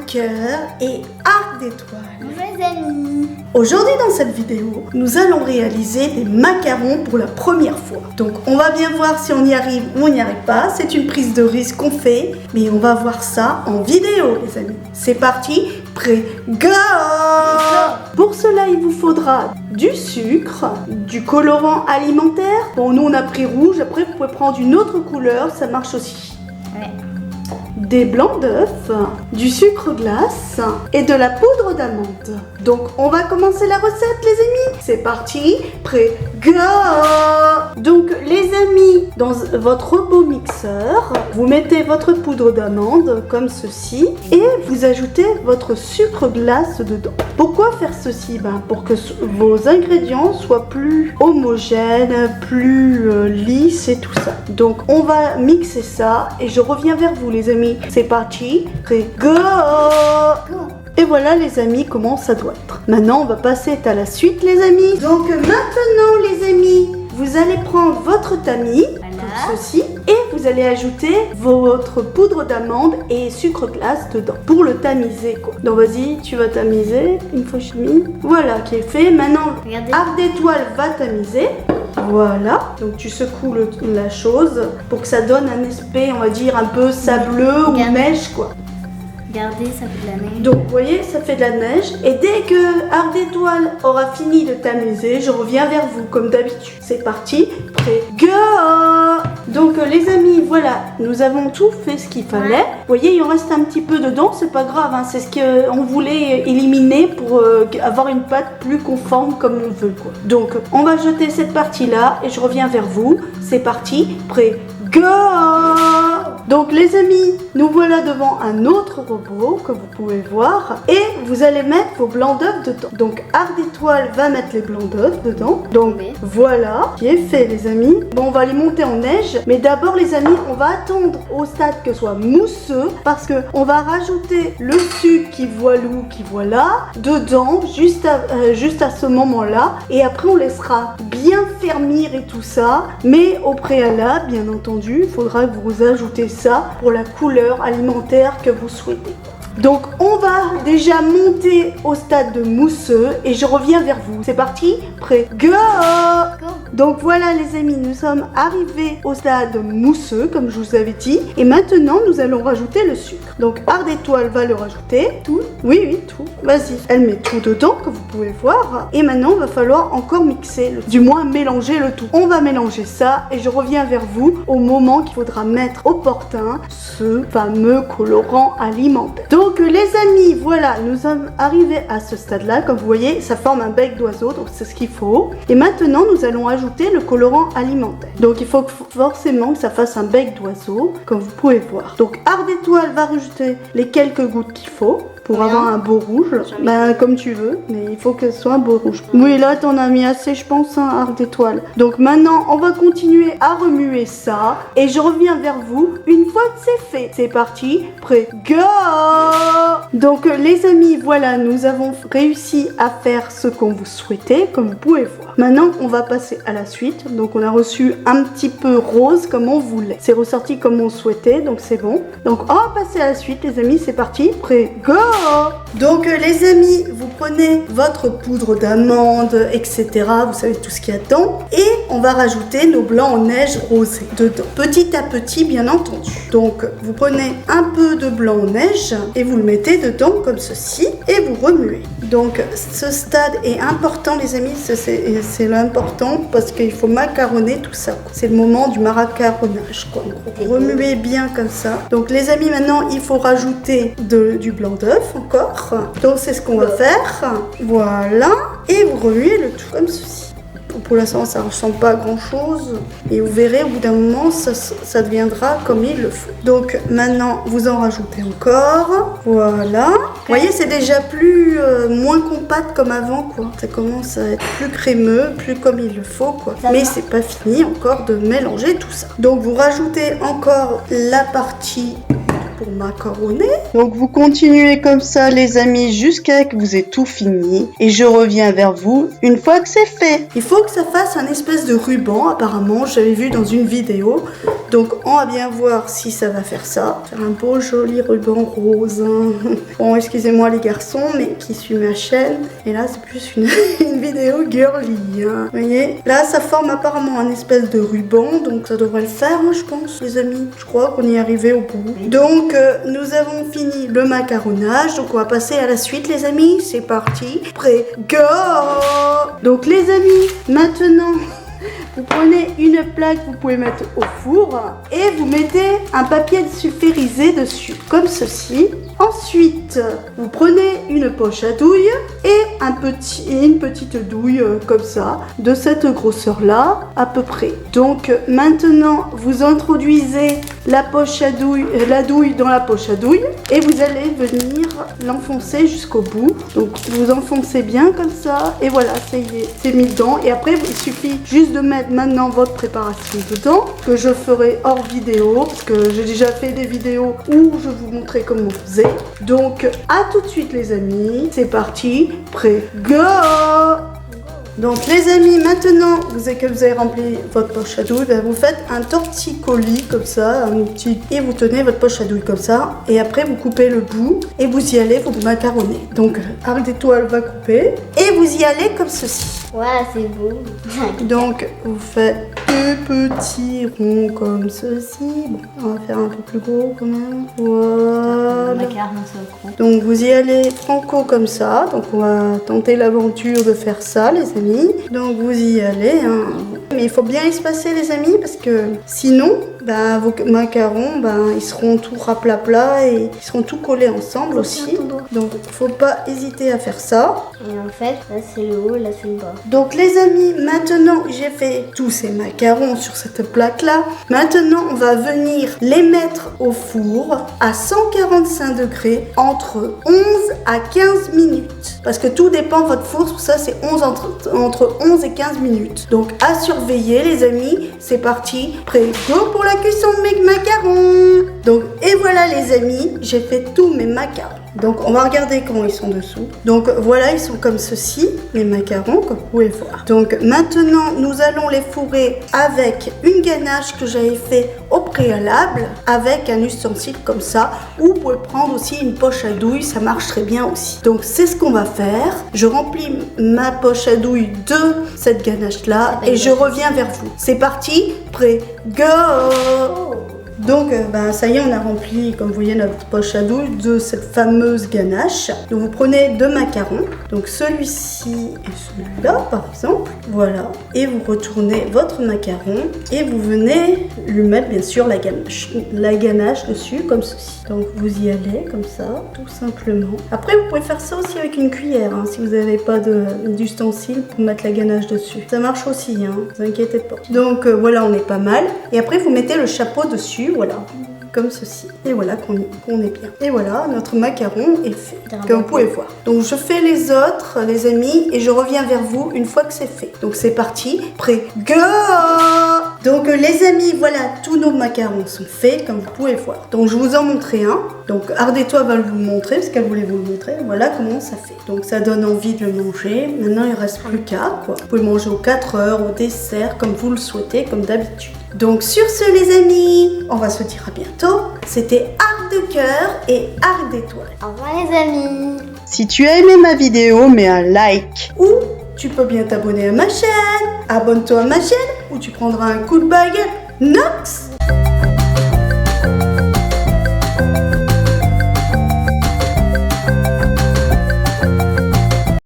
cœur et arc d'étoile. Bonjour les amis. Aujourd'hui dans cette vidéo, nous allons réaliser des macarons pour la première fois. Donc on va bien voir si on y arrive ou on n'y arrive pas. C'est une prise de risque qu'on fait, mais on va voir ça en vidéo les amis. C'est parti, prêt, go! Pour cela il vous faudra du sucre, du colorant alimentaire. Bon nous on a pris rouge, après vous pouvez prendre une autre couleur, ça marche aussi. Ouais. Des blancs d'œufs, du sucre glace et de la poudre d'amande. Donc on va commencer la recette les amis. C'est parti, prêt, go! Donc les amis, dans votre robot mixeur, vous mettez votre poudre d'amande comme ceci et vous ajoutez votre sucre glace dedans. Pourquoi faire ceci? Pour que vos ingrédients soient plus homogènes, plus lisses et tout ça. Donc on va mixer ça et je reviens vers vous les amis. C'est parti, prêt, go! Et voilà les amis comment ça doit être. Maintenant on va passer à la suite les amis. Donc maintenant les amis, vous allez prendre votre tamis, comme ceci, et vous allez ajouter votre poudre d'amande et sucre glace dedans pour le tamiser quoi. Donc vas-y, tu vas tamiser une fois chimie. Voilà qui est fait. Maintenant, Regardez. arc d'étoile va tamiser. Voilà, donc tu secoues la chose pour que ça donne un aspect, on va dire, un peu sableux ou neige quoi. Regardez, ça fait de la neige. Donc vous voyez, ça fait de la neige. Et dès que arc d'étoile aura fini de tamiser, je reviens vers vous comme d'habitude. C'est parti, prêt, go! Donc les amis, voilà, nous avons tout fait ce qu'il fallait. Vous voyez, il en reste un petit peu dedans, c'est pas grave, hein, c'est ce qu'on voulait éliminer pour avoir une pâte plus conforme comme on veut quoi. Donc on va jeter cette partie-là et je reviens vers vous. C'est parti, prêt, go! Donc les amis, nous voilà devant un autre robot que vous pouvez voir et vous allez mettre vos blancs d'œufs dedans. Donc arc d'étoile va mettre les blancs d'œufs dedans. Donc Oui. voilà, qui est fait les amis. Bon, on va les monter en neige, mais d'abord les amis, on va attendre au stade que ce soit mousseux parce que on va rajouter le sucre qui voilà dedans juste à ce moment-là et après on laissera bien fermir et tout ça, mais au préalable, bien entendu, il faudra que vous ajoutez ça pour la couleur alimentaire que vous souhaitez. Donc on va déjà monter au stade de mousseux et je reviens vers vous. C'est parti, prêt, go! Donc voilà les amis, nous sommes arrivés au stade mousseux comme je vous avais dit et maintenant nous allons rajouter le sucre. Donc arc d'étoile va le rajouter. Tout? Oui, tout. Vas-y, elle met tout dedans comme vous pouvez voir et maintenant il va falloir encore mixer, du moins mélanger le tout. On va mélanger ça et je reviens vers vous au moment qu'il faudra mettre opportun ce fameux colorant alimentaire. Donc les amis, voilà, nous sommes arrivés à ce stade-là. Comme vous voyez, ça forme un bec d'oiseau, donc c'est ce qu'il faut. Et maintenant, nous allons ajouter le colorant alimentaire. Donc il faut forcément que ça fasse un bec d'oiseau, comme vous pouvez voir. Donc arc d'étoile va rajouter les quelques gouttes qu'il faut pour avoir un beau rouge. Comme tu veux, mais il faut que ce soit un beau rouge. Oui, là, t'en as mis assez, je pense, un arc d'étoile. Donc maintenant, on va continuer à remuer ça. Et je reviens vers vous une fois que c'est fait. C'est parti, prêt, go! Donc les amis, voilà, nous avons réussi à faire ce qu'on vous souhaitait, comme vous pouvez voir. Maintenant, on va passer à la suite. Donc on a reçu un petit peu rose comme on voulait. C'est ressorti comme on souhaitait, donc c'est bon. Donc on va passer à la suite, les amis, c'est parti, prêt, go! Donc les amis, vous prenez votre poudre d'amande, etc. Vous savez tout ce qu'il y a dedans. Et on va rajouter nos blancs en neige rosés dedans. Petit à petit, bien entendu. Donc vous prenez un peu de blanc en neige et vous le mettez dedans comme ceci. Et vous remuez. Donc ce stade est important les amis. C'est l'important parce qu'il faut macaronner tout ça. C'est le moment du macaronnage quoi. Vous remuez bien comme ça. Donc les amis, maintenant il faut rajouter du blanc d'œuf encore. Donc c'est ce qu'on va faire. Voilà. Et vous remuez le tout comme ceci. Pour l'instant ça ne ressemble pas à grand chose. Et vous verrez au bout d'un moment ça deviendra comme il le faut. Donc maintenant vous en rajoutez encore. Voilà. Vous voyez c'est déjà moins compact comme avant quoi. Ça commence à être plus crémeux, plus comme il le faut quoi. Mais c'est pas fini encore de mélanger tout ça. Donc vous rajoutez encore la partie pour macaroner. Donc vous continuez comme ça les amis jusqu'à que vous ayez tout fini et je reviens vers vous une fois que c'est fait. Il faut que ça fasse un espèce de ruban apparemment, j'avais vu dans une vidéo. Donc on va bien voir si ça va faire ça. Faire un beau joli ruban rose. Bon, excusez-moi les garçons, mais qui suit ma chaîne. Et là, c'est plus une vidéo girly. Vous voyez, là, ça forme apparemment un espèce de ruban. Donc ça devrait le faire, je pense, les amis. Je crois qu'on y est arrivé au bout. Donc, nous avons fini le macaronnage. Donc, on va passer à la suite, les amis. C'est parti. Prêt, go! Donc, les amis, maintenant... Vous prenez une plaque, vous pouvez mettre au four et vous mettez un papier sulfurisé dessus, comme ceci. Ensuite, vous prenez une poche à douille et une petite douille comme ça, de cette grosseur-là à peu près. Donc maintenant, vous introduisez la douille dans la poche à douille et vous allez venir l'enfoncer jusqu'au bout. Donc vous enfoncez bien comme ça et voilà, ça y est, c'est mis dedans. Et après, il suffit juste de mettre maintenant votre préparation dedans, que je ferai hors vidéo parce que j'ai déjà fait des vidéos où je vous montrais comment on faisait. Donc à tout de suite les amis, c'est parti, prêt, go! Donc les amis, maintenant que vous avez rempli votre poche à douille, vous faites un torticolis comme ça, et vous tenez votre poche à douille comme ça, et après vous coupez le bout et vous y allez, vous macaronnez. Donc Arc d'étoile va couper et vous y allez comme ceci. Ouais, c'est beau. Donc vous faites deux petits ronds comme ceci. Bon, on va faire un peu plus gros quand même. Voilà. Macaron sur le coup. Donc vous y allez franco comme ça. Donc on va tenter l'aventure de faire ça les amis. Donc vous y allez. Mais il faut bien espacer les amis parce que sinon vos macarons ils seront tout raplapla et ils seront tout collés ensemble aussi. Donc faut pas hésiter à faire ça. Et en fait là c'est le haut, là c'est le bas. Donc les amis, maintenant j'ai fait tous ces macarons sur cette plaque là. Maintenant on va venir les mettre au four à 145 degrés entre 11 à 15 minutes. Parce que tout dépend de votre four, pour ça c'est entre 11 et 15 minutes. Donc à surveiller les amis, c'est parti, prêt, go pour la cuisson de mes macarons. Donc et voilà les amis, j'ai fait tous mes macarons. Donc on va regarder comment ils sont dessous. Donc voilà, ils sont comme ceci, les macarons, comme vous pouvez voir. Donc maintenant, nous allons les fourrer avec une ganache que j'avais fait au préalable, avec un ustensile comme ça. Ou vous pouvez prendre aussi une poche à douille, ça marche très bien aussi. Donc c'est ce qu'on va faire. Je remplis ma poche à douille de cette ganache-là et je reviens vers vous. C'est parti, prêt, go! Donc ça y est, on a rempli, comme vous voyez, notre poche à douille de cette fameuse ganache. Donc vous prenez deux macarons, donc celui-ci et celui-là par exemple, voilà. Et vous retournez votre macaron et vous venez lui mettre bien sûr la ganache dessus comme ceci. Donc vous y allez comme ça, tout simplement. Après vous pouvez faire ça aussi avec une cuillère, si vous n'avez pas d'ustensile pour mettre la ganache dessus. Ça marche aussi, ne vous inquiétez pas. Donc voilà, on est pas mal. Et après vous mettez le chapeau dessus. Voilà, comme ceci. Et voilà qu'on est bien. Et voilà, notre macaron est fait, comme vous pouvez voir. Donc je fais les autres, les amis, et je reviens vers vous une fois que c'est fait. Donc c'est parti, prêt, go! Donc les amis, voilà, tous nos macarons sont faits, comme vous pouvez voir. Donc je vous en montrer un. Donc Ardétois va vous le montrer, parce qu'elle voulait vous le montrer. Voilà comment ça fait. Donc ça donne envie de le manger. Maintenant, il ne reste plus qu'à, quoi. Vous pouvez le manger aux 4 heures, au dessert, comme vous le souhaitez, comme d'habitude. Donc sur ce les amis, on va se dire à bientôt. C'était Arc de cœur et Arc d'étoile. Au revoir les amis. Si tu as aimé ma vidéo, mets un like. Ou tu peux bien t'abonner à ma chaîne. Abonne-toi à ma chaîne ou tu prendras un coup de baguette. Nox!